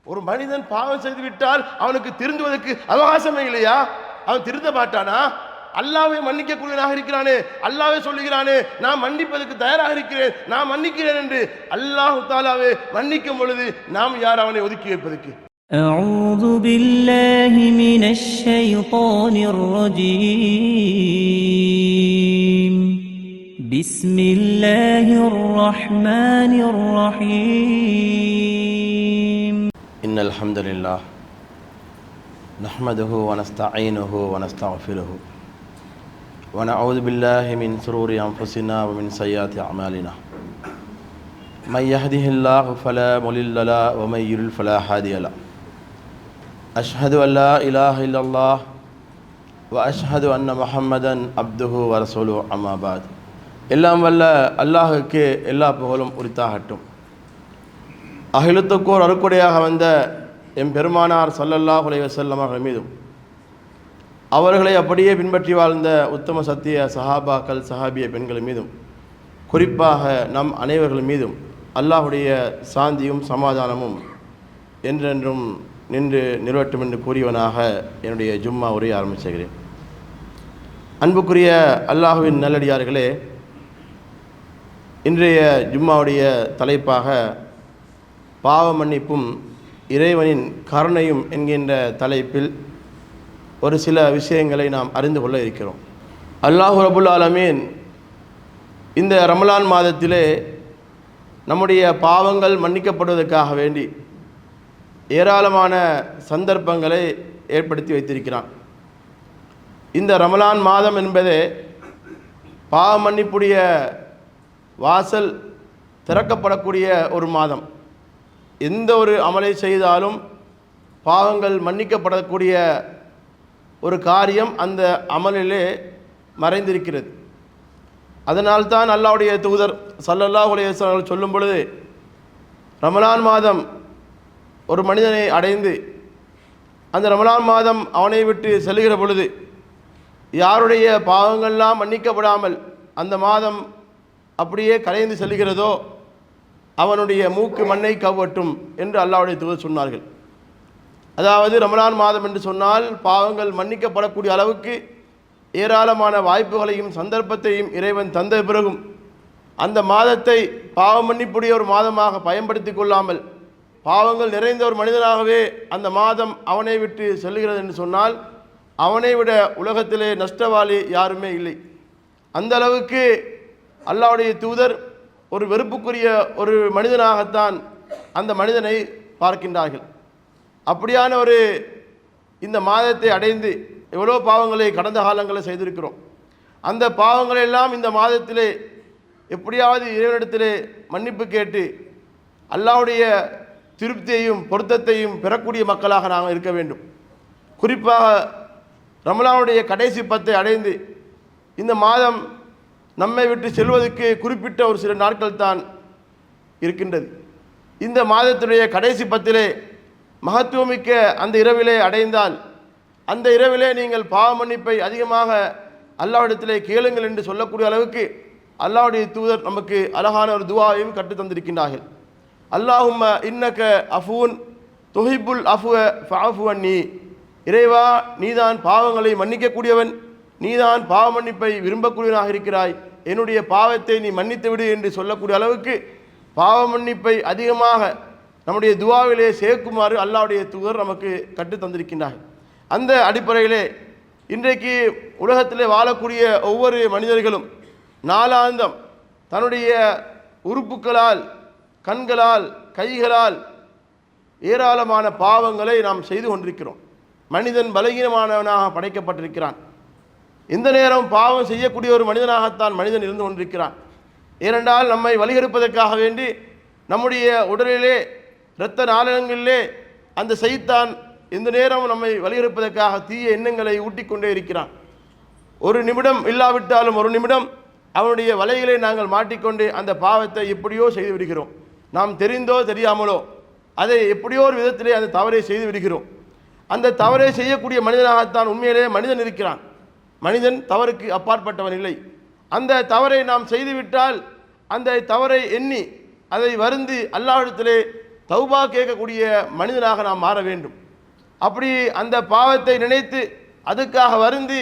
ஒரு மனிதன் பாவம் செய்து விட்டால் அவனுக்கு திருந்துவதற்கு அவகாசமே இல்லையா? அவன் திருந்த மாட்டானா? அல்லாஹ்வை மன்னிக்கக்கூடியவனாக இருக்கிறானே, அல்லாஹ்வே சொல்லுகிறானே, நான் மன்னிப்பதற்கு தயாராக இருக்கிறேன், நான் மன்னிக்கிறேன் என்று. அல்லாஹ் தஆலாவே மன்னிக்கும் பொழுது நாம் யார் அவனை ஒதுக்கி வைப்பதற்கு? أعوذ بالله من الشيطان الرجيم بسم الله الرحمن الرحيم إن الحمد لله نحمده ونستعينه ونستغفره ونعوذ بالله من شرور أنفسنا ومن سيئات أعمالنا من يهده الله فلا مضل له ومن يضلل فلا هادي له أشهد أن لا إله إلا الله وأشهد أن محمدا عبده ورسوله أما بعد. எல்லாம் வல்ல அல்லாஹுக்கு எல்லா புகழும் உரித்தாகட்டும். அகிலத்துக்கோர் அருக்குடையாக வந்த எம் பெருமானார் ஸல்லல்லாஹு அலைஹி வஸல்லம் அவர்கள் மீதும் அவர்களை அப்படியே பின்பற்றி வாழ்ந்த உத்தம சத்திய சஹாபாக்கள் சஹாபிய பெண்கள் மீதும் குறிப்பாக நம் அனைவர்கள் மீதும் அல்லாஹுடைய சாந்தியும் சமாதானமும் என்றென்றும் நின்று நிறுவட்டும் என்று கூறியவனாக என்னுடைய ஜும்மா உரையை ஆரம்பிச்சுகிறேன். அன்புக்குரிய அல்லாஹுவின் நல்லடியார்களே, இன்றைய ஜும்மாவுடைய தலைப்பாக பாவ மன்னிப்பும் இறைவனின் கருணையும் என்கின்ற தலைப்பில் ஒரு சில விஷயங்களை நாம் அறிந்து கொள்ள இருக்கிறோம். அல்லாஹ் ரபுல் ஆலமீன் இந்த ரமலான் மாதத்திலே நம்முடைய பாவங்கள் மன்னிக்கப்படுவதற்காக வேண்டி ஏராளமான சந்தர்ப்பங்களை ஏற்படுத்தி வைத்திருக்கிறான். இந்த ரமலான் மாதம் என்பதே பாவ மன்னிப்புடைய வாசல் திறக்கப்படக்கூடிய ஒரு மாதம். எந்த ஒரு அமலை செய்தாலும் பாவங்கள் மன்னிக்கப்படக்கூடிய ஒரு காரியம் அந்த அமலிலே மறைந்திருக்கிறது. அதனால்தான் அல்லாஹ்வுடைய தூதர் ஸல்லல்லாஹு அலைஹி வஸல்லம் சொல்லும் பொழுது, ரமலான் மாதம் ஒரு மனிதனை அடைந்து அந்த ரமலான் மாதம் அவனை விட்டு செல்கிற பொழுது யாருடைய பாவங்கள்லாம் மன்னிக்கப்படாமல் அந்த மாதம் அப்படியே கலைந்து செல்கிறதோ அவனுடைய மூக்கு மண்ணை கவ்வட்டும் என்று அல்லாஹ்வுடைய தூதர் சொன்னார்கள். அதாவது ரமலான் மாதம் என்று சொன்னால் பாவங்கள் மன்னிக்கப்படக்கூடிய அளவுக்கு ஏராளமான வாய்ப்புகளையும் சந்தர்ப்பத்தையும் இறைவன் தந்த பிறகும் அந்த மாதத்தை பாவ மன்னிப்புடைய ஒரு மாதமாக பயன்படுத்தி கொள்ளாமல் பாவங்கள் நிறைந்த ஒரு மனிதனாகவே அந்த மாதம் அவனை விட்டு செல்கிறது என்று சொன்னால் அவனை விட உலகத்திலே நஷ்டவாளி யாருமே இல்லை. அந்த அளவுக்கு அல்லாஹ்வுடைய தூதர் ஒரு வெறுப்புக்குரிய ஒரு மனிதனாகத்தான் அந்த மனிதனை பார்க்கின்றார்கள். அப்படியான ஒரு இந்த மாதத்தை அடைந்து எவ்வளோ பாவங்களை கடந்த காலங்களில் செய்திருக்கிறோம். அந்த பாவங்களை எல்லாம் இந்த மாதத்திலே எப்படியாவது இறைவனிடத்திலே மன்னிப்பு கேட்டு அல்லாஹ்வுடைய திருப்தியையும் பொருத்தத்தையும் பெறக்கூடிய மக்களாக நாங்கள் இருக்க வேண்டும். குறிப்பாக ரமலானுடைய கடைசி 10 அடைந்து இந்த மாதம் நம்மை விட்டு செல்வதற்கு குறிப்பிட்ட ஒரு சில நாட்கள் தான் இருக்கின்றது. இந்த மாதத்துடைய கடைசி 10 மகத்துவமிக்க அந்த இரவிலே அடைந்தால் அந்த இரவிலே நீங்கள் பாவ மன்னிப்பை அதிகமாக அல்லாஹ்விடத்திலே கேளுங்கள் என்று சொல்லக்கூடிய அளவுக்கு அல்லாஹ்வுடைய தூதர் நமக்கு அழகான ஒரு துஆவையும் கற்று தந்திருக்கின்றார்கள். அல்லாஹும்ம இன்னக அஃபூன் துஹிப்புல் அஃப்வ ஃபஅஃபு அன்னி. இறைவா, நீதான் பாவங்களை மன்னிக்கக்கூடியவன், நீதான் பாவ மன்னிப்பை விரும்பக்கூடியவனாக இருக்கிறாய், என்னுடைய பாவத்தை நீ மன்னித்து விடு என்று சொல்லக்கூடிய அளவுக்கு பாவ மன்னிப்பை அதிகமாக நம்முடைய துஆவிலே சேர்க்குமாறு அல்லாஹ்வுடைய தூதர் நமக்கு கற்று தந்திருக்கின்றார்கள். அந்த அடிப்படையிலே இன்றைக்கு உலகத்திலே வாழக்கூடிய ஒவ்வொரு மனிதர்களும் நாளாந்தம் தன்னுடைய உறுப்புகளால், கண்களால், கைகளால் ஏராளமான பாவங்களை நாம் செய்து கொண்டிருக்கிறோம். மனிதன் பலகீனமானவனாக படைக்கப்பட்டிருக்கிறான். இந்த நேரம் பாவம் செய்யக்கூடிய ஒரு மனிதனாகத்தான் மனிதன் இருந்து கொண்டிருக்கிறான். ஏனென்றால் நம்மை வழிகெடுப்பதற்காக வேண்டி நம்முடைய உடலிலே இரத்த நாளங்களிலே அந்த சைத்தான் இந்த நேரம் நம்மை வழிகெடுப்பதற்காக தீய எண்ணங்களை ஊட்டிக்கொண்டே இருக்கிறான். ஒரு நிமிடம் இல்லாவிட்டாலும் ஒரு நிமிடம் அவனுடைய வலைகளை நாங்கள் மாட்டிக்கொண்டு அந்த பாவத்தை எப்படியோ செய்து விடுகிறோம். நாம் தெரிந்தோ தெரியாமலோ அதை எப்படியோ ஒரு விதத்திலே அந்த தவறை செய்து விடுகிறோம். அந்த தவறை செய்யக்கூடிய மனிதனாகத்தான் உண்மையிலே மனிதன் இருக்கிறான். மனிதன் தவறுக்கு அப்பாற்பட்டவன் இல்லை. அந்த தவறை நாம் செய்துவிட்டால் அந்த தவறை எண்ணி அதை வருந்தி அல்லாஹ்விடத்திலே தௌபா கேட்கக்கூடிய மனிதனாக நாம் மாற வேண்டும். அப்படி அந்த பாவத்தை நினைத்து அதுக்காக வருந்தி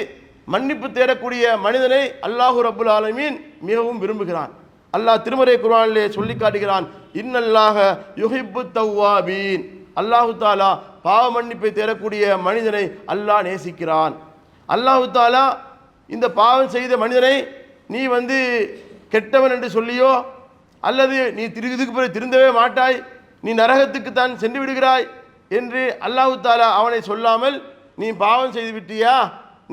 மன்னிப்பு தேடக்கூடிய மனிதனை அல்லாஹு ரப்புல் ஆலமீன் மிகவும் விரும்புகிறான். அல்லாஹ் திருமறை குர்ஆனிலே சொல்லி காட்டுகிறான், இன்னல்லாஹ யுஹிப்பு தவ்வாபீன். அல்லாஹு தாலா பாவ மன்னிப்பை தேடக்கூடிய மனிதனை அல்லாஹ் நேசிக்கிறான். அல்லாஹு தாலா இந்த பாவம் செய்த மனிதனை நீ கெட்டவன் என்று சொல்லியோ அல்லது நீ இதுக்கு பிறகு திருந்தவே மாட்டாய், நீ நரகத்துக்கு தான் சென்று விடுகிறாய் என்று அல்லாஹு தாலா அவனை சொல்லாமல், நீ பாவம் செய்து விட்டியா,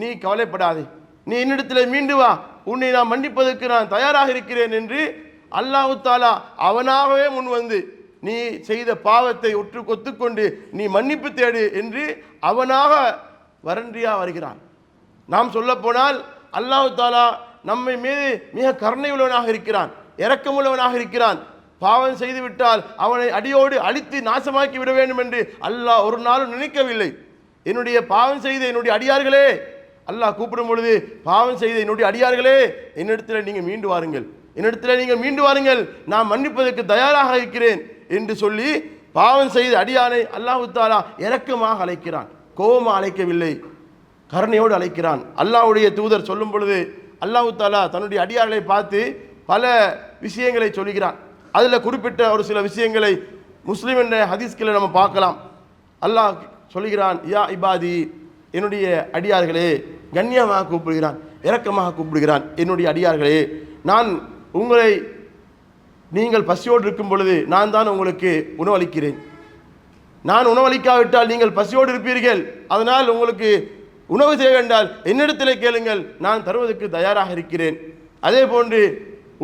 நீ கவலைப்படாதே, நீ என்னிடத்தில் மீண்டு வா, உன்னை நான் மன்னிப்பதற்கு நான் தயாராக இருக்கிறேன் என்று அல்லாஹு தாலா அவனாகவே முன் வந்து நீ செய்த பாவத்தை ஒத்துக்கொண்டு நீ மன்னிப்பு தேடு என்று அவனாக வரன்றியா வருகிறான். நாம் சொல்ல போனால் அல்லாஹு தாலா நம்மை மீது மிக கருணை உள்ளவனாக இருக்கிறான், இரக்கமுள்ளவனாக இருக்கிறான். பாவம் செய்துவிட்டால் அவனை அடியோடு அழித்து நாசமாக்கி விட வேண்டும் என்று அல்லாஹ் ஒரு நாளும் நினைக்கவில்லை. என்னுடைய பாவம் செய்த என்னுடைய அடியார்களே, அல்லாஹ் கூப்பிடும் பொழுது பாவம் செய்த என்னுடைய அடியார்களே, என்னிடத்தில் நீங்கள் மீண்டு வாருங்கள், என்னிடத்தில் நீங்கள் மீண்டு வாருங்கள், நான் மன்னிப்பதற்கு தயாராக இருக்கிறேன் என்று சொல்லி பாவம் செய்த அடியானை அல்லாஹு தாலா இரக்கமாக அழைக்கிறான். கோபமாக அழைக்கவில்லை, கருணையோடு அழைக்கிறான். அல்லாஹ்வுடைய தூதர் சொல்லும் பொழுது அல்லாஹு தாலா தன்னுடைய அடியார்களை பார்த்து பல விஷயங்களை சொல்கிறான். அதில் குறிப்பிட்ட ஒரு சில விஷயங்களை முஸ்லிம் என்ற ஹதீஸ்களை நம்ம பார்க்கலாம். அல்லாஹ் சொல்கிறான், யா இபாதி, என்னுடைய அடியார்களே, கண்ணியமாக கூப்பிடுகிறான், இரக்கமாக கூப்பிடுகிறான். என்னுடைய அடியார்களே, நான் உங்களை, நீங்கள் பசியோடு இருக்கும் பொழுது நான் தான் உங்களுக்கு உணவளிக்கிறேன். நான் உணவளிக்காவிட்டால் நீங்கள் பசியோடு இருப்பீர்கள். அதனால் உங்களுக்கு உணவு தேவை என்றால் என்னிடத்தில் கேளுங்கள், நான் தருவதற்கு தயாராக இருக்கிறேன். அதே போன்று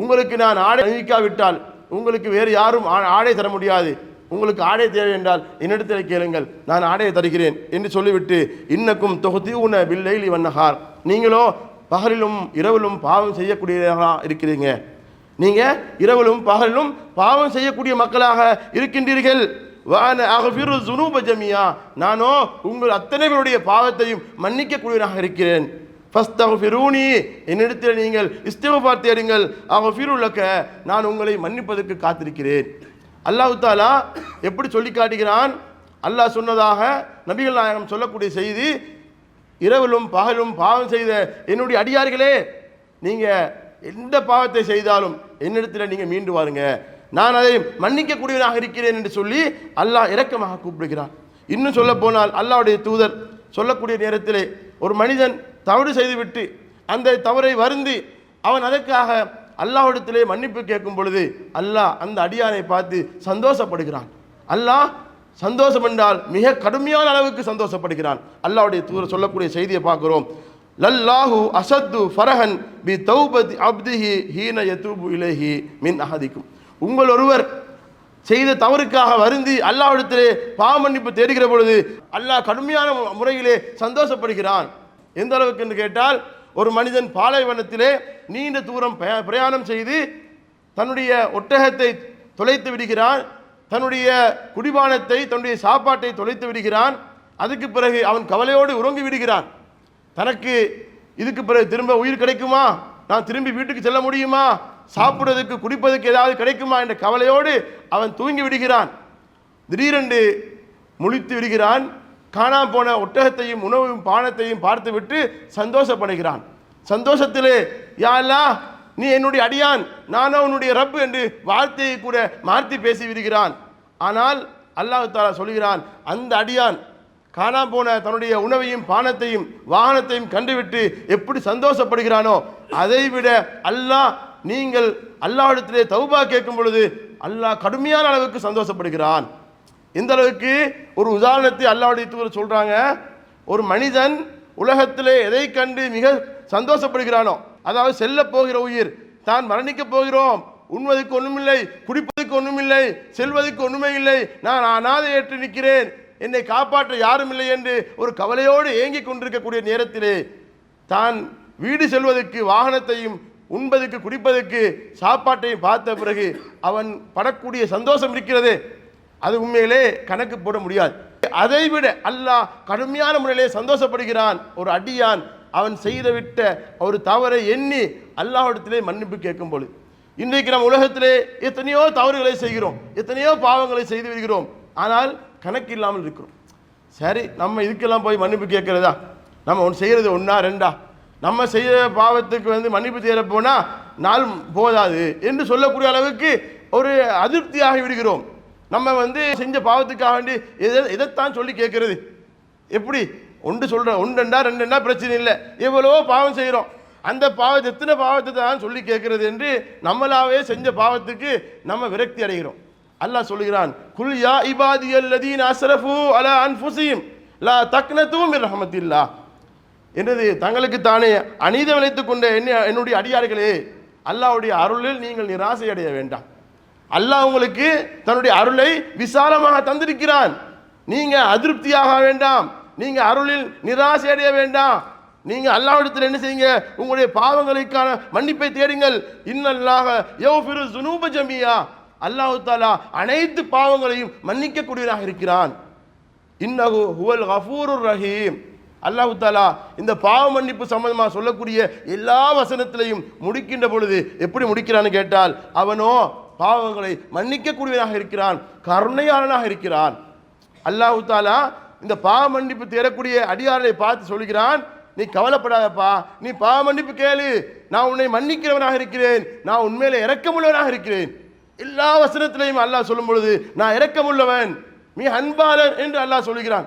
உங்களுக்கு நான் ஆடை அணிவிக்காவிட்டால் உங்களுக்கு வேறு யாரும் ஆடை தர முடியாது. உங்களுக்கு ஆடை தேவை என்றால் என்னிடத்தில் கேளுங்கள், நான் ஆடையை தருகிறேன் என்று சொல்லிவிட்டு, இன்னக்கும் தொகுதியூன பில்லைலி வன்னஹார், நீங்களோ பகலிலும் இரவிலும் பாவம் செய்யக்கூடியவர்களாக இருக்கிறீங்க. நீங்கள் இரவிலும் பகலிலும் பாவம் செய்யக்கூடிய மக்களாக இருக்கின்றீர்கள். வான அகஃபிரு ஸுனூப ஜமியா, நானோ உங்கள் அத்தனை பேருடைய பாவத்தையும் மன்னிக்கக்கூடியவனாக இருக்கிறேன். ஃபஸ்தக்ஃபிரூனி, என்னிடத்தில் நீங்கள் இஸ்திக்ஃபார் தேடுங்கள். அகஃபிரு லக, நான் உங்களை மன்னிப்பதற்கு காத்திருக்கிறேன். அல்லாஹ் தாலா எப்படி சொல்லி காட்டுகிறான்? அல்லாஹ் சொன்னதாக நபிகள் நாயகம் சொல்லக்கூடிய செய்தி, இரவிலும் பகலும் பாவம் செய்த என்னுடைய அடியார்களே, நீங்கள் எந்த பாவத்தை செய்தாலும் என்னிடத்தில் நீங்கள் மீண்டு வாருங்க, நான் அதை மன்னிக்கக்கூடியவனாக இருக்கிறேன் என்று சொல்லி அல்லாஹ் இரக்கமாக கூப்பிடுகிறான். இன்னும் சொல்ல போனால் அல்லாஹ்வுடைய தூதர் சொல்லக்கூடிய நேரத்திலே ஒரு மனிதன் தவறு செய்துவிட்டு அந்த தவறை வருந்தி அவன் அதற்காக அல்லாஹ்விடத்திலே மன்னிப்பு கேட்கும் பொழுது அல்லாஹ் அந்த அடியானை பார்த்து சந்தோஷப்படுகிறான். அல்லாஹ் சந்தோஷம் என்றால் மிக கடுமையான அளவுக்கு சந்தோஷப்படுகிறான். அல்லாஹ்வுடைய தூதர் சொல்லக்கூடிய செய்தியை பார்க்கிறோம். லல்லாஹு அசத்து ஃபரஹன் பி தௌபதி அப்திஹி ஹீன யதூபு இலைஹி மின் அஹதிக்கும், உங்கள் ஒருவர் செய்த தவறுக்காக வருந்தி அல்லாஹ்விடத்திலே பாவ மன்னிப்பு தேடுகிற பொழுது அல்லாஹ் கடுமையான முறையிலே சந்தோஷப்படுகிறான். எந்த அளவுக்கு என்று கேட்டால், ஒரு மனிதன் பாலைவனத்திலே நீண்ட தூரம் பிரயாணம் செய்து தன்னுடைய ஒட்டகத்தை தொலைத்து விடுகிறான், தன்னுடைய குடிபானத்தை தன்னுடைய சாப்பாட்டை தொலைத்து விடுகிறான். அதுக்கு பிறகு அவன் கவலையோடு உறங்கி விடுகிறான். தனக்கு இதுக்கு பிறகு திரும்ப உயிர் கிடைக்குமா, நான் திரும்பி வீட்டுக்கு செல்ல முடியுமா, சாப்பிடுவதற்கு குடிப்பதற்கு ஏதாவது கிடைக்குமா என்ற கவலையோடு அவன் தூங்கி விடுகிறான். திடீரென்று முழித்து விடுகிறான். காணாம போன ஒட்டகத்தையும் உணவையும் பானத்தையும் பார்த்து விட்டு சந்தோஷப்படுகிறான். சந்தோஷத்திலே, யா அல்லாஹ், நீ என்னுடைய அடியான், நானோ உன்னுடைய ரப்பு என்று வார்த்தையை கூட மாற்றி பேசி விடுகிறான். ஆனால் அல்லாஹ் தஆலா சொல்கிறான், அந்த அடியான் காணாம போன தன்னுடைய உணவையும் பானத்தையும் வாகனத்தையும் கண்டுவிட்டு எப்படி சந்தோஷப்படுகிறானோ அதைவிட அல்லாஹ், நீங்கள் அல்லாஹ்விடத்திலே தௌபா கேட்கும் பொழுது அல்லாஹ் கடுமையான அளவுக்கு சந்தோஷப்படுகிறான். இந்த அளவுக்கு ஒரு உதாரணத்தை அல்லாஹ்வுடைய தூதர் சொல்றாங்க. ஒரு மனிதன் உலகத்திலே எதை கண்டு மிக சந்தோஷப்படுகிறானோ, அதாவது செல்ல போகிற உயிர், தான் மரணிக்க போகிறோம், உண்வதற்கு ஒன்றுமில்லை, குடிப்பதற்கு ஒன்றுமில்லை, செல்வதற்கு ஒன்றுமே இல்லை, நான் அனாதை ஏற்று நிற்கிறேன், என்னை காப்பாற்ற யாரும் இல்லை என்று ஒரு கவலையோடு ஏங்கிக் கொண்டிருக்கக்கூடிய நேரத்திலே தான் வீடு செல்வதற்கு வாகனத்தையும் உண்பதற்கு குடிப்பதற்கு சாப்பாட்டையும் பார்த்த பிறகு அவன் படக்கூடிய சந்தோஷம் இருக்கிறது, அது உண்மையிலே கணக்கு போட முடியாது. அதைவிட அல்லாஹ் கடுமையான முறையிலே சந்தோஷப்படுகிறான். ஒரு அடியான் அவன் செய்துவிட்ட ஒரு தவறை எண்ணி அல்லாஹ்விடத்திலே மன்னிப்பு கேட்கும் பொழுது, இன்றைக்கு நம்ம உலகத்திலே எத்தனையோ தவறுகளை செய்கிறோம், எத்தனையோ பாவங்களை செய்து வருகிறோம், ஆனால் கணக்கு இல்லாமல் இருக்கிறோம். சரி, நம்ம இதுக்கெல்லாம் போய் மன்னிப்பு கேட்கிறதா? நம்ம ஒன்று செய்கிறது ஒன்றா ரெண்டா? நம்ம செய்கிற பாவத்துக்கு மன்னிப்பு தேட போனால் நாள் போதாது என்று சொல்லக்கூடிய அளவுக்கு ஒரு அதிருப்தியாகி விடுகிறோம். நம்ம செஞ்ச பாவத்துக்காக வேண்டி எதைத்தான் சொல்லி கேட்கறது? எப்படி ஒன்று சொல்கிறோம், ஒன்றுண்டா ரெண்டுண்டா பிரச்சனை இல்லை, எவ்வளவோ பாவம் செய்கிறோம், அந்த பாவத்தை எத்தனை பாவத்தை தான் சொல்லி கேட்கறது என்று நம்மளாவே செஞ்ச பாவத்துக்கு நம்ம விரக்தி அடைகிறோம். அல்லாஹ் சொல்லுகிறான், குல் யா இபாதியல்லதீன அஸ்ரஃபு அலா அன்ஃபுஸிஹிம் லா தக்னது மின் ரஹ்மத்தில்லாஹ். என்னது, தங்களுக்கு தானே அநீதம் இழைத்துக் கொண்ட என்னுடைய அடியார்களே, அல்லாஹ்வுடைய அருளில் நீங்கள் நிராசை அடைய வேண்டாம். அல்லாஹ் உங்களுக்கு தன்னுடைய அருளை விசாலமாக தந்திருக்கிறான். நீங்க அதிருப்தியாக வேண்டாம், நீங்க அருளில் நிராசை அடைய வேண்டாம். நீங்க அல்லாஹ்விடத்தில் என்ன செய்யுங்க, உங்களுடைய பாவங்களுக்கான மன்னிப்பை தேடுங்கள். இன்னல்லாஹ யஃபிரு ஸுனூப ஜமீஆ. அல்லாஹ் தஆலா அனைத்து பாவங்களையும் மன்னிக்க கூடியவராக இருக்கிறான். இன்னஹு ஹுவல் கஃபூருர் ரஹீம். அல்லாஹ் தஆலா இந்த பாவ மன்னிப்பு சம்பந்தமாக சொல்லக்கூடிய எல்லா வசனத்திலையும் முடிக்கின்ற பொழுது எப்படி முடிக்கிறான்னு கேட்டால், அவனோ பாவங்களை மன்னிக்க கூடியவராக இருக்கிறான், கருணையாளனாக இருக்கிறான். அல்லாஹ் தஆலா இந்த பாவ மன்னிப்பு தேடக்கூடிய அடியாரை பார்த்து சொல்கிறான், நீ கவலைப்படாதப்பா, நீ பாவ மன்னிப்பு கேளு, நான் உன்னை மன்னிக்கிறவனாக இருக்கிறேன், நான் உண்மையில இரக்கமுள்ளவனாக இருக்கிறேன். எல்லா வசனத்திலையும் அல்லாஹ் சொல்லும் பொழுது நான் இரக்கமுள்ளவன், நீ அன்பாளன் என்று அல்லாஹ் சொல்கிறான்.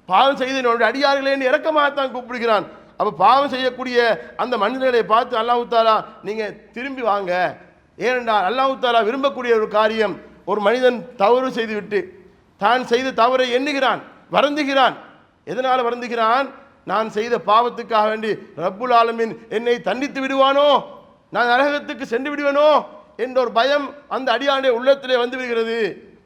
பாவம் செய்து என்னுடைய அடியார்களே என்று இரக்கமாகத்தான் கூப்பிடுகிறான். அப்போ பாவம் செய்யக்கூடிய அந்த மனிதர்களை பார்த்து அல்லாஹ் தஆலா நீங்க திரும்பி வாங்க. ஏனென்றால் அல்லாஹ் தஆலா விரும்பக்கூடிய ஒரு காரியம், ஒரு மனிதன் தவறு செய்துவிட்டு தான் செய்த தவறை எண்ணுகிறான், வருந்துகிறான். எதனால் வருந்துகிறான்? நான் செய்த பாவத்துக்காக வேண்டி ரப்புல் ஆலமீன் என்னை தண்டித்து விடுவானோ, நான் நரகத்துக்கு சென்று விடுவேனோ என்ற ஒரு பயம் அந்த அடியானுடைய உள்ளத்திலே வந்து விடுகிறது.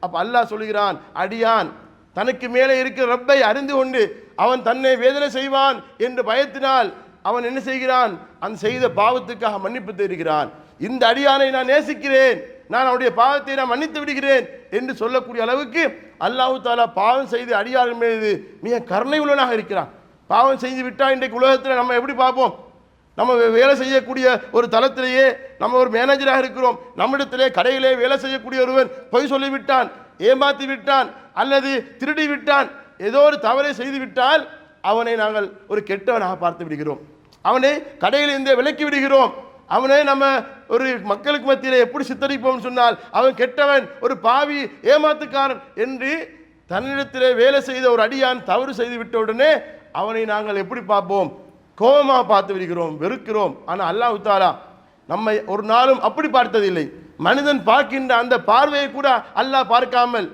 அப்ப அல்லாஹ் சொல்கிறான், அடியான் தனக்கு மேலே இருக்கிற ரப்பை அறிந்து கொண்டு அவன் தன்னை வேதனை செய்வான் என்று பயத்தினால் அவன் என்ன செய்கிறான், அந்த செய்த பாவத்துக்காக மன்னிப்பு தேடுகிறான். இந்த அடியானை நான் நேசிக்கிறேன், நான் அவனுடைய பாவத்தை நான் மன்னித்து விடுகிறேன் என்று சொல்லக்கூடிய அளவுக்கு அல்லாஹ் தஆலா பாவம் செய்து அடியார்கள் மீது மிக கருணை உள்ளவனாக இருக்கிறான். பாவம் செய்து விட்டால் இன்றைக்கு உலகத்தில் நம்ம எப்படி பார்ப்போம்? நம்ம வேலை செய்யக்கூடிய ஒரு தளத்திலேயே நம்ம ஒரு மேனேஜராக இருக்கிறோம், நம்மிடத்திலே கடையிலே வேலை செய்யக்கூடிய ஒருவன் பொய் சொல்லிவிட்டான், ஏமாற்றி விட்டான் அல்லது திருடி விட்டான், ஏதோ ஒரு தவறை செய்து விட்டால் அவனை நாங்கள் ஒரு கெட்டவனாக பார்த்து விடுகிறோம், அவனை கடையிலிருந்தே விலக்கி விடுகிறோம். அவனை நம்ம ஒரு மக்களுக்கு மத்தியில் எப்படி சித்தரிப்போம் சொன்னால் அவன் கெட்டவன், ஒரு பாவி, ஏமாத்துக்காரன் என்று தன்னிடத்திலே வேலை செய்த ஒரு அடியான் தவறு செய்து விட்ட உடனே அவனை நாங்கள் எப்படி பார்ப்போம்? கோபமாக பார்த்து விடுகிறோம், வெறுக்கிறோம். ஆனால் அல்லாஹ் தஆலா நம்மை ஒரு நாளும் அப்படி பார்த்ததில்லை. மனிதன் பார்க்கின்ற அந்த பார்வையை கூட அல்லாஹ் பார்க்காமல்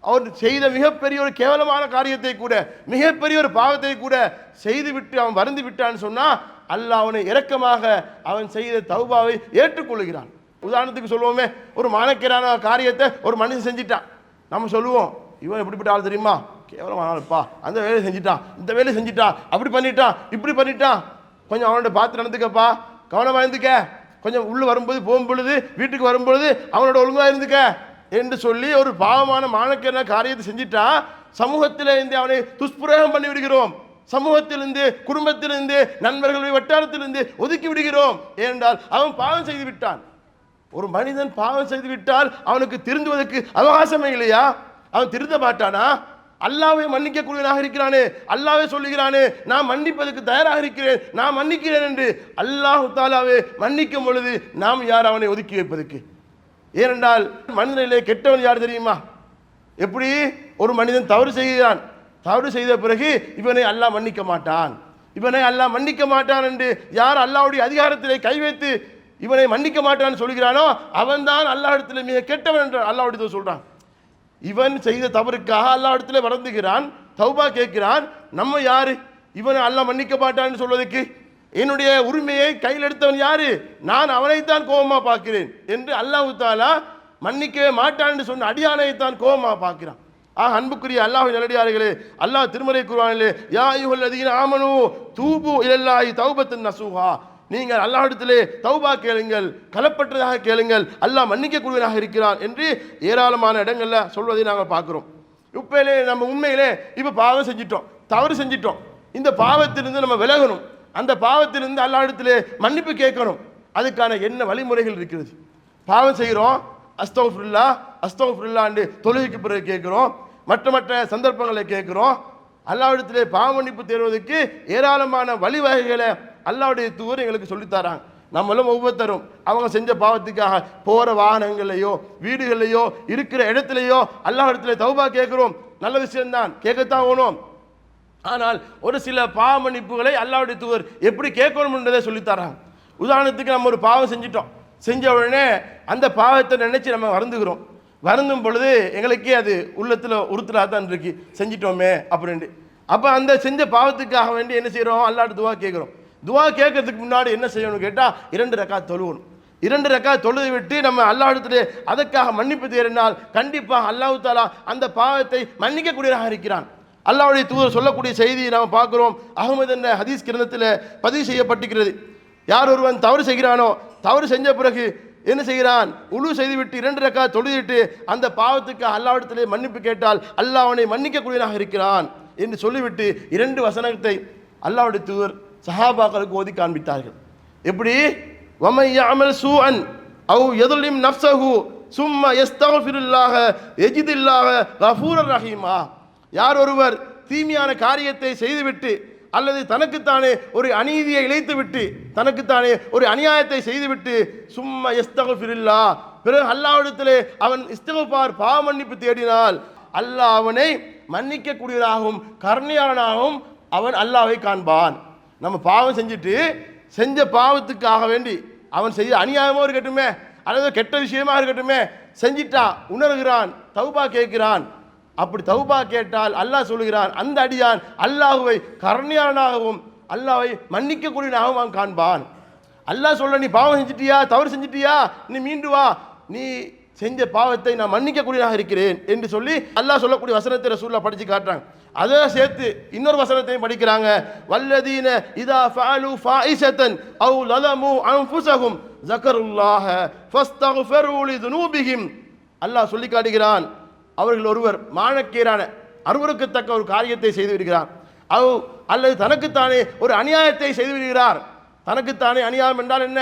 அவன் செய்த மிகப்பெரிய ஒரு கேவலமான காரியத்தை கூட, மிகப்பெரிய ஒரு பாவத்தை கூட செய்துவிட்டு அவன் வருந்தி விட்டான்னு சொன்னால் அல்லாஹ் அவனை இரக்கமாக அவன் செய்த தௌபாவை ஏற்றுக்கொள்கிறான். உதாரணத்துக்கு சொல்லுவோமே, ஒரு மானக்கேடான காரியத்தை ஒரு மனுஷன் செஞ்சிட்டான், நம்ம சொல்லுவோம் இவன் எப்படிப்பட்ட ஆள் தெரியுமா, கேவலமானப்பா, அந்த வேலையை செஞ்சிட்டான், இந்த வேலையை செஞ்சிட்டான், அப்படி பண்ணிட்டான், இப்படி பண்ணிட்டான், கொஞ்சம் அவனோட பார்த்து நடந்துக்கப்பா, கவனமாக இருந்துக்க, கொஞ்சம் உள்ளே வரும்போது போகும் பொழுது வீட்டுக்கு வரும்பொழுது அவனோட ஒழுங்காக இருந்துக்க என்று சொல்லி ஒரு பாவமான மானக்கேடான காரியத்தை செஞ்சிட்டா சமூகத்தில் இருந்து அவனை துஷ்பிரயோகம் பண்ணி விடுகிறோம், சமூகத்திலிருந்து, குடும்பத்திலிருந்து, நண்பர்களுடைய வட்டாரத்திலிருந்து ஒதுக்கி விடுகிறோம். ஏனென்றால் அவன் பாவம் செய்து விட்டான். ஒரு மனிதன் பாவம் செய்து விட்டால் அவனுக்கு திருந்துவதற்கு அவகாசமே இல்லையா? அவன் திருந்த மாட்டானா? அல்லாஹ்வை மன்னிக்கக்கூடியவனாக இருக்கிறானே, அல்லாஹ்வே சொல்லுகிறானே நான் மன்னிப்பதற்கு தயாராக இருக்கிறேன், நான் மன்னிக்கிறேன் என்று. அல்லாஹ் தஆலாவே மன்னிக்கும் பொழுது நாம் யார் அவனை ஒதுக்கி வைப்பதற்கு? ஏனென்றால் மனிதனிலே கெட்டவன் யார் தெரியுமா? எப்படி ஒரு மனிதன் தவறு செய்கிறான், தவறு செய்த பிறகு இவனை அல்லாஹ் மன்னிக்க மாட்டான், இவனை அல்லாஹ் மன்னிக்க மாட்டான் என்று யார் அல்லாஹ்வுடைய அதிகாரத்திலே கை வைத்து இவனை மன்னிக்க மாட்டான்னு சொல்கிறானோ அவன்தான் அல்லாஹ்விடத்திலே மிக கெட்டவன் என்று அல்லாஹ்விடத்தில் சொல்றான். இவன் செய்த தவறுக்காக அல்லாஹ்விடத்திலே வருந்துகிறான், தௌபா கேட்கிறான். நம்ம யாரு இவனை அல்லாஹ் மன்னிக்க மாட்டான்னு சொல்வதற்கு? என்னுடைய உரிமையை கையில் எடுத்தவன் யாரு? நான் அவனைத்தான் கோபமா பார்க்கிறேன் என்று அல்லாஹ் தஆலா மன்னிக்கவே மாட்டான் என்று சொன்ன அடியானைத்தான் கோபமா பார்க்கிறான். அன்புக்குரிய அல்லாஹ்வின் நல்லடியார்களே, அல்லாஹ் திருமறை குர்ஆனிலே யா அய்யுஹல்லதீன ஆமனூ தூபு இலல்லாஹி தௌபத்தன் நசூஹா, நீங்கள் அல்லாஹ்விடத்திலே தௌபா கேளுங்கள், களப்பற்றதாக கேளுங்கள், அல்லாஹ் மன்னிக்கக்கூடியவனாக இருக்கிறான் என்று ஏராளமான இடங்கள்ல சொல்வதை நாங்கள் பார்க்கிறோம். இப்போலே நம்ம உண்மையிலே இப்போ பாவம் செஞ்சிட்டோம், தவறு செஞ்சிட்டோம், இந்த பாவத்திலிருந்து நம்ம விலகணும், அந்த பாவத்திலிருந்து அல்லாஹ்விடத்திலே மன்னிப்பு கேட்கணும். அதுக்கான என்ன வழிமுறைகள் இருக்கிறது? பாவம் செய்கிறோம், அஸ்தக்ஃபிருல்லாஹ் அஸ்தக்ஃபிருல்லாஹ்னு தொழுகைக்கு பிறகு கேட்குறோம், மற்ற மற்ற சந்தர்ப்பங்களை கேட்குறோம். அல்லாஹ்விடத்திலே பாவ மன்னிப்பு தேடுவதற்கு ஏராளமான வழிவகைகளை அல்லாஹ்வுடைய தூதர் எங்களுக்கு சொல்லித்தராங்க. நம்மளும் ஒவ்வொருத்தரும் அவங்க செஞ்ச பாவத்துக்காக போகிற வாகனங்களையோ வீடுகளையோ இருக்கிற இடத்துலையோ அல்லாஹ்விடத்திலே தௌபா கேட்குறோம். நல்ல விஷயம்தான், கேட்கத்தான் வேணும். ஆனால் ஒரு சில பாவ மன்னிப்புகளை அல்லாஹ்வுடைய தூதர் எப்படி கேட்கணும்ன்றதை சொல்லித்தராங்க. உதாரணத்துக்கு நம்ம ஒரு பாவம் செஞ்சிட்டோம், செஞ்ச உடனே அந்த பாவத்தை நினைச்சு நம்ம வருந்துகிறோம். வருந்தும் பொழுது எங்களுக்கே அது உள்ளத்தில் உறுத்தலாக தான் இருக்கு, செஞ்சிட்டோமே அப்படின்ட்டு. அப்போ அந்த செஞ்ச பாவத்துக்காக வேண்டி என்ன செய்கிறோம், அல்லாஹ்ட்ட துவா கேட்குறோம். துவா கேட்கறதுக்கு முன்னாடி என்ன செய்யணும்னு கேட்டால் 2 ரக்காத் தொழுகணும். 2 ரக்காத் தொழுது விட்டு நம்ம அல்லாஹ்விடத்திலே அதற்காக மன்னிப்பு தேடினால் கண்டிப்பாக அல்லாஹ் தாலா அந்த பாவத்தை மன்னிக்கக்கூடியதாக இருக்கிறான். அல்லாஹ்வுடைய தூதர் சொல்லக்கூடிய செய்தியை நாம் பார்க்குறோம். அஹ்மது என்ற ஹதீஸ் கிரந்தத்தில் பதிவு செய்யப்பட்டிருக்கிறது. யார் ஒருவன் தவறு செய்கிறானோ, தவறு செஞ்ச பிறகு என்ன செய்கிறான், உழு செய்துவிட்டு 2 ரக்காத் தொழுதுவிட்டு அந்த பாவத்துக்கு அல்லாஹ்விடத்திலே மன்னிப்பு கேட்டால் அல்லாஹ் அவனை மன்னிக்கக்கூடியதாக இருக்கிறான் என்று சொல்லிவிட்டு 2 வசனத்தை அல்லாஹ்வுடைய தூதர் சஹாபாக்களுக்கு ஓதி காண்பித்தார்கள். எப்படி, வமை யஅமல் சூஅன் அவ் யதுலிம் நஃப்ஸஹு சும்ம யஸ்தக்ஃபிருல்லாஹ யஜிதுல்லாஹ கஃபூரர் ரஹீமா. யார் ஒருவர் தீமையான காரியத்தை செய்துவிட்டு அல்லது தனக்குத்தானே ஒரு அநீதியை இழைத்துவிட்டு தனக்குத்தானே ஒரு அநியாயத்தை செய்துவிட்டு சும்மா யஸ்தக்ஃபிருல்லாஹ் பிறகு அல்லாஹ்விடத்திலே அவன் இஸ்திக்ஃபார் பாவ மன்னிப்பு தேடினால் அல்லாஹ் அவனை மன்னிக்கக்கூடியவனாகவும் கருணையாளனாகவும் அவன் அல்லாஹ்வை காண்பான். நம்ம பாவம் செஞ்சுட்டு செஞ்ச பாவத்துக்காக வேண்டி அவன் செய்ய அநியாயமாக இருக்கட்டுமே அல்லது கெட்ட விஷயமா இருக்கட்டுமே செஞ்சிட்டா உணர்கிறான், தௌபா கேட்கிறான். அப்படி தௌபா கேட்டால் அல்லாஹ் சொல்கிறான் அந்த அடியான் அல்லாஹ்வை கருணையாளனாகவும் அல்லாஹ்வை மன்னிக்கக்கூடியவனாகவும் அவன் காண்பான். அல்லாஹ் சொல்ல, நீ பாவம் செஞ்சிட்டியா, தவறு செஞ்சிட்டியா, நீ மீண்டு வா, நீ செஞ்ச பாவத்தை நான் மன்னிக்கக்கூடியதாக இருக்கிறேன் என்று சொல்லி அல்லாஹ் சொல்லக்கூடிய வசனத்தை ரசூலுல்லாஹ் படித்து காட்டுறாங்க. அதை சேர்த்து இன்னொரு வசனத்தையும் படிக்கிறாங்க. வல்லதீன இதா ஃபஅலு ஃபாயிஷத்தன் அவ் லலமு அன்ஃபுஸஹும் ஸக்கருல்லாஹ ஃபஸ்தக்ஃபிரு லிதுனூபிஹிம். அல்லாஹ் சொல்லி காட்டுகிறான், அவர்கள் ஒருவர் மானக்கேரான அருவருக்கத்தக்க ஒரு காரியத்தை செய்து விடுகிறார், அல்லது தனக்குத்தானே ஒரு அநியாயத்தை செய்து விடுகிறார். தனக்குத்தானே அநியாயம் என்றால் என்ன,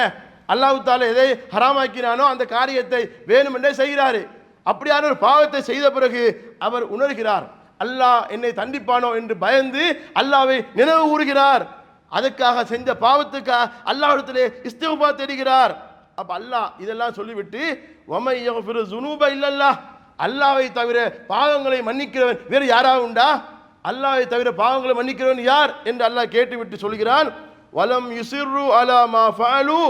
அல்லாஹ் தாலா எதை ஹராமாக்கினானோ அந்த காரியத்தை வேணுமென்றே செய்கிறாரு. அப்படியான ஒரு பாவத்தை செய்த பிறகு அவர் உணர்கிறார், அல்லாஹ் என்னை தண்டிப்பானோ என்று பயந்து அல்லாஹ்வை நினைவு கூறுகிறார். அதுக்காக செஞ்ச பாவத்துக்காக அல்லாஹ்விடத்திலே இஸ்திக்ஃபார் தேடுகிறார். அப்ப அல்லாஹ் இதெல்லாம் சொல்லிவிட்டு வமை யக்ஃபிரு ஸுனூப இல்லல்லாஹ், அல்லாஹ்வை தவிர பாவங்களை மன்னிக்கிறவன் வேறு யாராவது உண்டா, அல்லாஹ்வை தவிர பாவங்களை மன்னிக்கிறவன் யார் என்று அல்லாஹ் கேட்டுவிட்டு சொல்கிறான், வலம் யுசிர்ரு அலா மா ஃபஅலு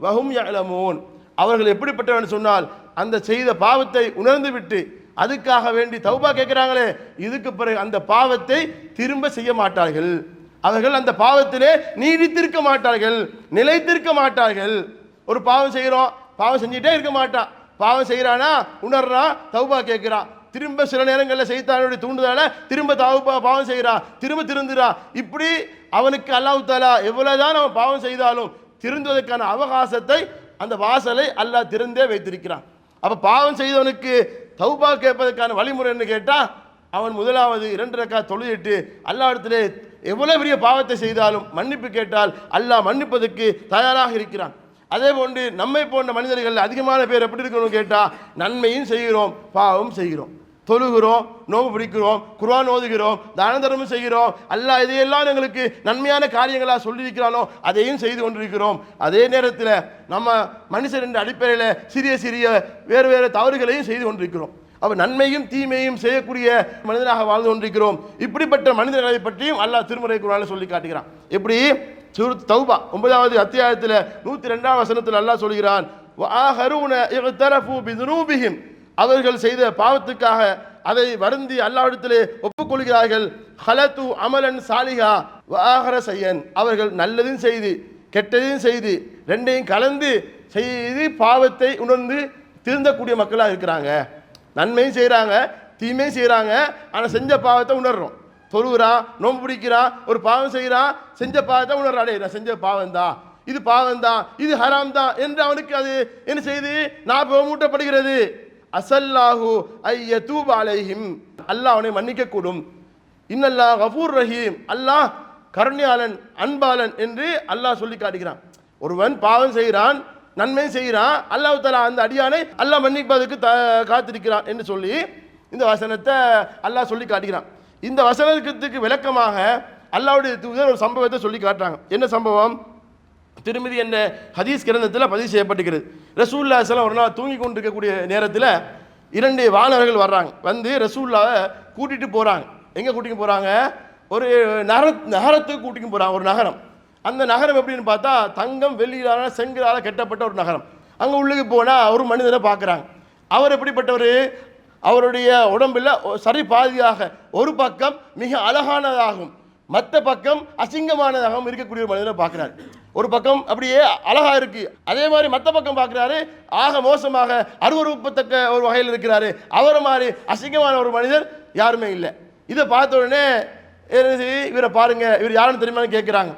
வஹும் யஅலமூன். அவர்கள் எப்படிப்பட்டவன் சொன்னால் அந்த செய்த பாவத்தை உணர்ந்து விட்டு அதுக்காக வேண்டி தௌபா கேட்கிறாங்களே, இதுக்கு பிறகு அந்த பாவத்தை திரும்ப செய்ய மாட்டார்கள். அவர்கள் அந்த பாவத்திலே நீடித்திருக்க மாட்டார்கள், நிலைத்திருக்க மாட்டார்கள். ஒரு பாவம் செய்கிறோம், பாவம் செஞ்சுட்டே இருக்க மாட்டான். பாவம் செய்கிறானா, உணர்றான், தௌபா கேட்கிறான், திரும்ப சில நேரங்களில் சைத்தானுடைய தூண்டுதலால திரும்ப பாவம் செய்கிறான், திரும்ப திருந்துறான். இப்படி அவனுக்கு அல்லாஹ் தஆலா எவ்வளவுதான் அவன் பாவம் செய்தாலும் திருந்துவதற்கான அவகாசத்தை அந்த வாசலை அல்லாஹ் திறந்தே வைத்திருக்கிறான். அப்ப பாவம் செய்தவனுக்கு தௌபா கேட்பதற்கான வழிமுறை என்ன கேட்டா, அவன் முதலாவது 2 ரக்காத் தொழுதுட்டு அல்லாஹ்விடத்திலே எவ்வளவு பெரிய பாவத்தை செய்தாலும் மன்னிப்பு கேட்டால் அல்லாஹ் மன்னிப்பதற்கு தயாராக இருக்கிறான். அதே போன்று நம்மை போன்ற மனிதர்கள் அதிகமான பேர் எப்படி இருக்கணும்னு கேட்டால், நன்மையும் செய்கிறோம், பாவம் செய்கிறோம், தொழுகிறோம், நோம்பு பிடிக்கிறோம், குர்ஆன் ஓதுகிறோம், தான தர்மம் செய்கிறோம், அல்லாஹ் இதையெல்லாம் எங்களுக்கு நன்மையான காரியங்களாக சொல்லியிருக்கிறானோ அதையும் செய்து கொண்டிருக்கிறோம். அதே நேரத்தில் நம்ம மனுஷன் என்ற அடிப்படையில் சிறிய சிறிய வேறு வேறு தவறுகளையும் செய்து கொண்டிருக்கிறோம். அப்போ நன்மையும் தீமையும் செய்யக்கூடிய மனிதனாக வாழ்ந்து கொண்டிருக்கிறோம். இப்படிப்பட்ட மனிதர்களை பற்றியும் அல்லாஹ் திருமறை குர்ஆனில் சொல்லி காட்டுகிறான். எப்படி, சூரத் தௌபா 9வது அத்தியாயத்தில் 102வது வசனத்தில் அல்லாஹ் சொல்கிறான், வஆஹரூன இக்தரஃபு பிதுனூபிஹிம், அவர்கள் செய்த பாவத்துக்காக அதை வருந்தி அல்லாஹ்விடத்திலே ஒப்புக்கொள்கிறார்கள். ஹலத்து அமலன் சாலிஹா வஆஹர சையன், அவர்கள் நல்லதையும் செய்து கெட்டதையும் செய்து ரெண்டையும் கலந்து செய்து பாவத்தை உணர்ந்து திருந்தக்கூடிய மக்களாக இருக்கிறாங்க. நன்மையும் செய்கிறாங்க, தீமையும் செய்கிறாங்க, ஆனால் செஞ்ச பாவத்தை உணர்றோம். தொழுகிறான், நோம்பு பிடிக்கிறான், ஒரு பாவம் செய்கிறான், செஞ்ச பாவத்தை உணர்றாடே, நான் செஞ்ச பாவம் தான், இது பாவம் தான், இது ஹராம் தான் என்று அவனுக்கு அது என்ன செய்து ஞாபகம் மூட்டப்படுகிறது. அசல்லாஹு ஐயதூப அலைஹிம், அல்லாஹ் அவனை மன்னிக்க கூடும். இன்னல்லாஹ் கஃபூர் ரஹீம், அல்லாஹ் கருணையாளன் அன்பாளன் என்று அல்லாஹ் சொல்லி காட்டுகிறான். ஒருவன் பாவம் செய்கிறான், நன்மை செய்கிறான், அல்லாஹ் தஆலா அந்த அடியானை அல்லாஹ் மன்னிப்பதற்கு காத்திருக்கிறான் என்று சொல்லி இந்த வசனத்தை அல்லாஹ் சொல்லி காட்டுகிறான். இந்த வசனத்துக்கு விளக்கமாக அல்லாஹ்வுடைய தூதர் ஒரு சம்பவத்தை சொல்லி காட்டுறாங்க. என்ன சம்பவம்? திருமிதி என்ற ஹதீஸ் கிரந்தத்தில் பதிவு செய்யப்பட்டிருக்கிறது. ரசூலுல்லாஹி ஸல்லல்லாஹு அலைஹி வஸல்லம் ஒரு நாள் தூங்கி கொண்டிருக்கக்கூடிய நேரத்தில் 2 வானவர்கள் வர்றாங்க. வந்து ரசூலுல்லாஹை கூட்டிகிட்டு போகிறாங்க. எங்கே கூட்டிகிட்டு போகிறாங்க? ஒரு நகரத்துக்கு கூட்டிகிட்டு போகிறாங்க. ஒரு நகரம். அந்த நகரம் எப்படின்னு பார்த்தா தங்கம் வெள்ளியால செங்கலால் கட்டப்பட்ட ஒரு நகரம். அங்கே உள்ளுக்கு போனால் ஒரு மனிதனை பார்க்குறாங்க. அவர் எப்படிப்பட்டவர்? அவருடைய உடம்பில் சரி பாதியாக ஒரு பக்கம் மிக அழகானதாகும், மற்ற பக்கம் அசிங்கமானதாகவும் இருக்கக்கூடிய ஒரு மனிதனை பார்க்குறாரு. ஒரு பக்கம் அப்படியே அழகாக இருக்குது, அதே மாதிரி மற்ற பக்கம் பார்க்குறாரு ஆக மோசமாக அருவருப்பத்தக்க ஒரு வகையில் இருக்கிறாரு. அவரை மாதிரி அசிங்கமான ஒரு மனிதர் யாருமே இல்லை. இதை பார்த்த உடனே இவரை பாருங்க, இவர் யாருன்னு தெரியுமான்னு கேட்குறாங்க.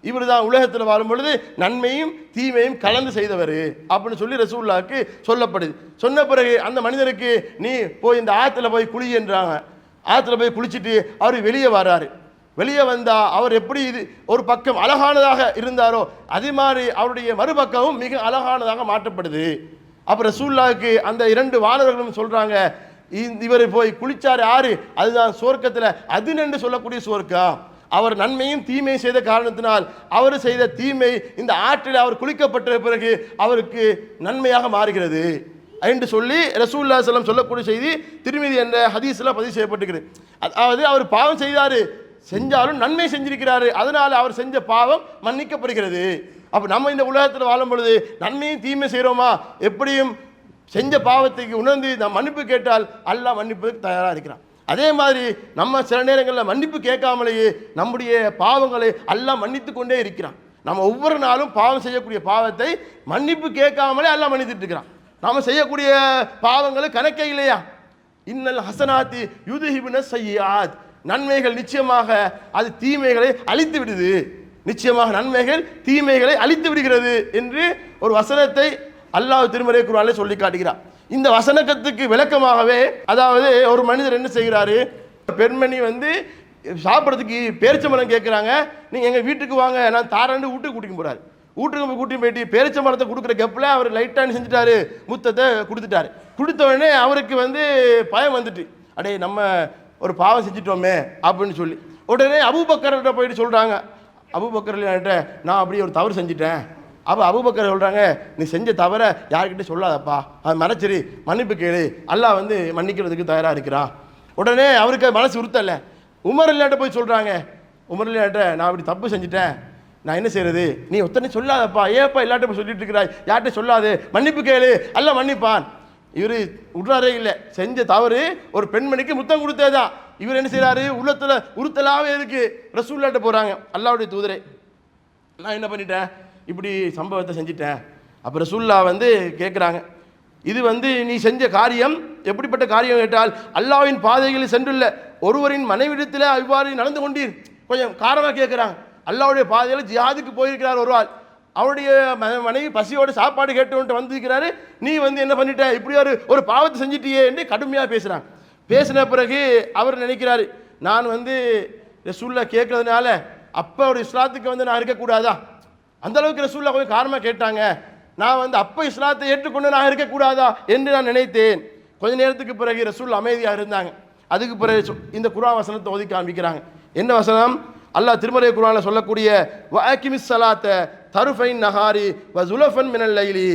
இவர் தான் உலகத்தில் வாழும் பொழுது நன்மையும் தீமையும் கலந்து செய்தவர் அப்படின்னு சொல்லி ரசூலுல்லாஹ்க்கு சொல்லப்படுது. சொன்ன பிறகு அந்த மனிதருக்கு நீ போய் இந்த ஆற்றுல போய் குளி என்றாங்க. ஆற்றுல போய் குளிச்சுட்டு அவர் வெளியே வர்றாரு. வெளியே வந்தால் அவர் எப்படி இது ஒரு பக்கம் அழகானதாக இருந்தாரோ அதே மாதிரி அவருடைய மறுபக்கமும் மிக அழகானதாக மாற்றப்படுது. அப்போ ரசூலுல்லாஹ்க்கு அந்த 2 வானவர்களும் சொல்கிறாங்க, இவர் போய் குளிச்சார் யாரு? அதுதான் சுவர்க்கத்தில் அதுன் என்று சொல்லக்கூடிய சுவர்க்கம். அவர் நன்மையும் தீமையும் செய்த காரணத்தினால் அவர் செய்த தீமை இந்த ஆற்றில் அவர் குளிக்கப்பட்ட பிறகு அவருக்கு நன்மையாக மாறுகிறது என்று சொல்லி ரசூலுல்லாஹி ஸல்லல்லாஹு அலைஹி வஸல்லம் சொல்லக்கூடிய செய்தி திருமிதி என்ற ஹதீஸில் பதிவு செய்யப்பட்டிருக்கிறது. அதாவது அவர் பாவம் செய்தார், செஞ்சாலும் நன்மை செஞ்சிருக்கிறாரு, அதனால் அவர் செஞ்ச பாவம் மன்னிக்கப்படுகிறது. அப்போ நம்ம இந்த உலகத்தில் வாழும் பொழுது நன்மையும் தீமை செய்கிறோமா? எப்படியும் செஞ்ச பாவத்துக்கு உணர்ந்து நாம் மன்னிப்பு கேட்டால் அல்லாஹ் மன்னிப்பதற்கு தயாராக இருக்கிறான். அதே மாதிரி நம்ம சில நேரங்களில் மன்னிப்பு கேட்காமலேயே நம்முடைய பாவங்களை அல்லாஹ் மன்னித்து கொண்டே இருக்கிறான். நம்ம ஒவ்வொரு நாளும் பாவம் செய்யக்கூடிய பாவத்தை மன்னிப்பு கேட்காமலே அல்லாஹ் மன்னித்துட்டு இருக்கிறான். நாம் செய்யக்கூடிய பாவங்களை கணக்கே இல்லையா? இன்னல் ஹசனாத்தி யுதுஹிபுன ஸய்யிஆத், நன்மைகள் நிச்சயமாக அது தீமைகளை அழித்து விடுது, நிச்சயமாக நன்மைகள் தீமைகளை அழித்து விடுகிறது என்று ஒரு வசனத்தை அல்லாஹ் திருமறை குர்ஆனில் சொல்லி காட்டுகிறார். இந்த வசனத்துக்கு விளக்கமாகவே, அதாவது ஒரு மனிதர் என்ன செய்கிறாரு, பெண்மணி வந்து சாப்பிட்றதுக்கு பேரிச்சம்பழம் கேட்குறாங்க, நீங்கள் எங்கள் வீட்டுக்கு வாங்க நான் தாரண்டு வீட்டுக்கு கூட்டிட்டு போகிறாரு. வீட்டுக்கு போய் கூட்டிட்டு போயிட்டு பேரிச்சம்பழத்தை கொடுக்குற கப்பில் அவர் லைட்டாக செஞ்சுட்டாரு, முத்தத்தை கொடுத்துட்டாரு. கொடுத்த உடனே அவருக்கு வந்து பயம் வந்துட்டு, அடே நம்ம ஒரு பாவம் செஞ்சிட்டோமே அப்படின்னு சொல்லி உடனே அபூபக்கர்கிட்ட போயிட்டு சொல்கிறாங்க, அபூபக்கர்கிட்ட நான் அப்படி ஒரு தவறு செஞ்சிட்டேன். அப்போ அபூபக்கர் சொல்கிறாங்க, நீ செஞ்ச தவிர யார்கிட்ட சொல்லாதப்பா, அது மறைச்சிரி, மன்னிப்பு கேளு, அல்லாஹ் வந்து மன்னிக்கிறதுக்கு தயாராக இருக்கிறான். உடனே அவருக்கு மனசு உறுத்தல. உமர் இல்லாட்ட போய் சொல்கிறாங்க, உமர் இல்லாட்ட நான் அப்படி தப்பு செஞ்சிட்டேன், நான் என்ன செய்யறது, நீ ஒத்தனை சொல்லாதப்பா, ஏப்பா இல்லாட்ட போய் சொல்லிட்டு இருக்கிறாய், யார்கிட்ட சொல்லாது, மன்னிப்பு கேளு, அல்லாஹ் மன்னிப்பான். இவர் விட்றாரே இல்லை, செஞ்ச தவறு ஒரு பெண்மணிக்கு முத்தம் கொடுத்தே தான். இவர் என்ன செய்கிறாரு, உள்ளத்தில் உறுத்தலாகவே இருக்கு. ரசூலுல்லாஹ்ட்ட போகிறாங்க, அல்லாஹ்வுடைய தூதரே நான் என்ன பண்ணிட்டேன், இப்படி சம்பவத்தை செஞ்சிட்டேன். அப்போ ரசூலுல்லாஹ் வந்து கேட்குறாங்க, இது வந்து நீ செஞ்ச காரியம் எப்படிப்பட்ட காரியம் கேட்டால், அல்லாஹ்வின் பாதைகளில் சென்றுள்ள ஒருவரின் மனைவிடத்தில் இவ்வாறு நடந்து கொண்டீர். கொஞ்சம் காரணமாக கேட்குறாங்க. அல்லாஹ்வுடைய பாதையில் ஜிஹாதுக்கு போயிருக்கிறார் ஒரு ஆள், அவருடைய மனைவி பசியோட சாப்பாடு கேட்டு வந்திருக்கிறாரு, நீ வந்து என்ன பண்ணிட்ட, இப்படி ஒரு பாவத்தை செஞ்சிட்டியே என்று கடுமையாக பேசுகிறாங்க. பேசின பிறகு அவர் நினைக்கிறாரு, நான் வந்து ரசூலுல்லாஹ் கேட்கறதுனால அப்போ ஒரு இஸ்லாத்துக்கு வந்து நான் இருக்கக்கூடாதா, அந்த அளவுக்கு ரசூலுல்லாஹ் போய் காரணமாக கேட்டாங்க, நான் வந்து அப்போ இஸ்லாத்தை ஏற்றுக்கொண்டு நான் இருக்கக்கூடாதா என்று நான் நினைத்தேன். கொஞ்ச நேரத்துக்கு பிறகு ரசூலுல்லாஹ் அமைதியாக இருந்தாங்க. அதுக்கு பிறகு இந்த குர்ஆன் வசனத்தை ஓதி காண்பிக்கிறாங்க. என்ன வசனம்? அல்லாஹ் திருமறை குர்ஆனில் சொல்லக்கூடிய வஅகிமிஸ் ஸலாத்த தருஃபைன் நஹாரி வ ஸுலஃபன் மினல் லைலி,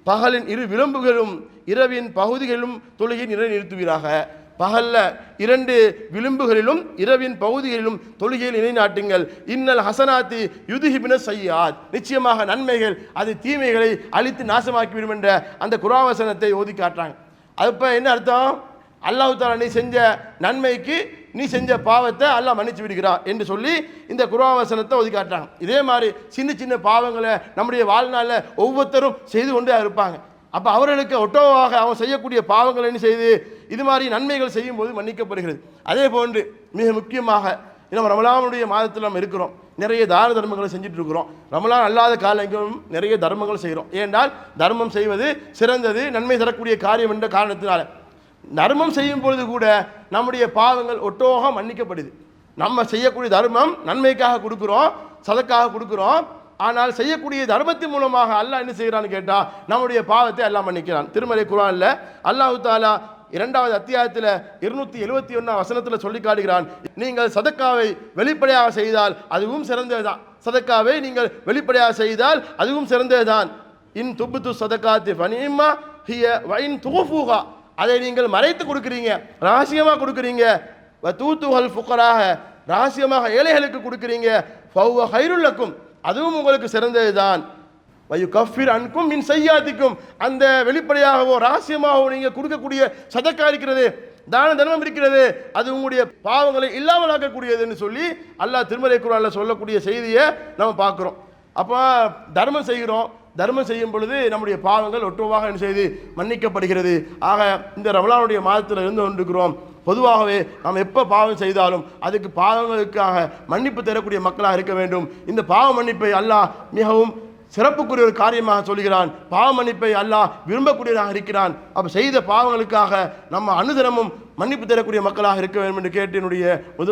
பகலின் இரு விளிம்புகளும் இரவின் பகுதிகளிலும் தொழுகை நிலைநிறுத்துவீராக. பகல்ல 2 விளிம்புகளிலும் இரவின் பகுதிகளிலும் தொழுகையில் நிலைநாட்டுங்கள். இன்னல் ஹசனாத்தி யுதுஹிபுன ஸய்யிஆத், நிச்சயமாக நன்மைகள் அது தீமைகளை அழித்து நாசமாக்கிவிடும் என்ற அந்த குர்ஆன் வசனத்தை ஓதி காட்டுறாங்க. அப்போ என்ன அர்த்தம்? அல்லாஹ் தஆலா நீ செஞ்ச நன்மைக்கு நீ செஞ்ச பாவத்தை அல்லாஹ் மன்னிச்சு விடுகிறான் என்று சொல்லி இந்த குர்ஆன் வசனத்தை ஓதி காட்டுறாங்க. இதே மாதிரி சின்ன சின்ன பாவங்களை நம்முடைய வாழ்நாளில் ஒவ்வொருத்தரும் செய்து கொண்டே இருப்பாங்க. அப்போ அவர்களுக்கு ஒட்டோவாக அவன் செய்யக்கூடிய பாவங்கள் என்ன செய்து இது மாதிரி நன்மைகள் செய்யும் போது மன்னிக்கப்படுகிறது. அதே போன்று மிக முக்கியமாக நம்ம ரமலானுடைய மாதத்தில் நம்ம இருக்கிறோம், நிறைய தான தர்மங்களை செஞ்சுட்டு இருக்கிறோம். ரமலான் அல்லாத காலங்களும் நிறைய தர்மங்கள் செய்கிறோம். ஏனென்றால் தர்மம் செய்வது சிறந்தது, நன்மை தரக்கூடிய காரியம் என்ற காரணத்தினால தர்மம் செய்யும் பொழுது கூட நம்முடைய பாவங்கள் ஒட்டோக மன்னிக்கப்படுது. நம்ம செய்யக்கூடிய தர்மம் நன்மைக்காக கொடுக்குறோம், சதக்காக கொடுக்குறோம், ஆனால் செய்யக்கூடிய தர்மத்தின் மூலமாக அல்லாஹ் என்ன செய்கிறான்னு கேட்டால் நம்முடைய பாவத்தை அல்லாஹ் மன்னிக்கிறான். திருமறை குர்ஆன்ல அல்லாஹ் தஆலா 2வது அத்தியாயத்தில் 271 வசனத்தில் சொல்லி காட்டுகிறான், நீங்கள் சதக்காவை வெளிப்படையாக செய்தால் அதுவும் சிறந்ததுதான். சதக்காவை நீங்கள் வெளிப்படையாக செய்தால் அதுவும் சிறந்ததுதான். இன் துப்து சதகாத்தி ஃபனிம்மா ஹிய வைன் துஃபூஹா, அதை நீங்கள் மறைத்து கொடுக்குறீங்க, ரகசியமாக கொடுக்குறீங்க. வதூதுஹல் ஃபுகராஹ, ரகசியமாக ஏழைகளுக்கு கொடுக்குறீங்க. ஃபஹுவ ஹைருல் லக்கும், அதுவும் உங்களுக்கு சிறந்ததுதான். வயுகஃபிர் அன்கும் மின் சய்யாத்திக்கும், அந்த வெளிப்படையாகவோ ரகசியமாகவோ நீங்கள் கொடுக்கக்கூடிய சதக்கா இருக்கிறது, தான தர்மம் இருக்கிறது, அது உங்களுடைய பாவங்களை இல்லாமல் ஆக்கக்கூடியதுன்னு சொல்லி அல்லாஹ் திருமறை குர்ஆன்ல சொல்லக்கூடிய செய்தியை நம்ம பார்க்குறோம். அப்போ தர்மம் செய்கிறோம், தர்மம் செய்யும் பொழுது நம்முடைய பாவங்கள் ஒட்டுவாக என்ன செய்து மன்னிக்கப்படுகிறது. ஆக இந்த ரமலானுடைய மாதத்தில் இருந்து கொண்டிருக்கிறோம். பொதுவாகவே நாம் எப்போ பாவம் செய்தாலும் அதுக்கு பாவங்களுக்காக மன்னிப்பு தரக்கூடிய மக்களாக இருக்க வேண்டும். இந்த பாவ மன்னிப்பை அல்லாஹ் மிகவும் சிறப்புக்குரிய ஒரு காரியமாக சொல்கிறான். பாவ மன்னிப்பை அல்லாஹ் விரும்பக்கூடியதாக இருக்கிறான். அப்போ செய்த பாவங்களுக்காக நம்ம அனுதினமும் மன்னிப்பு தரக்கூடிய மக்களாக இருக்க வேண்டும் என்று கேட்டு என்னுடைய முதல்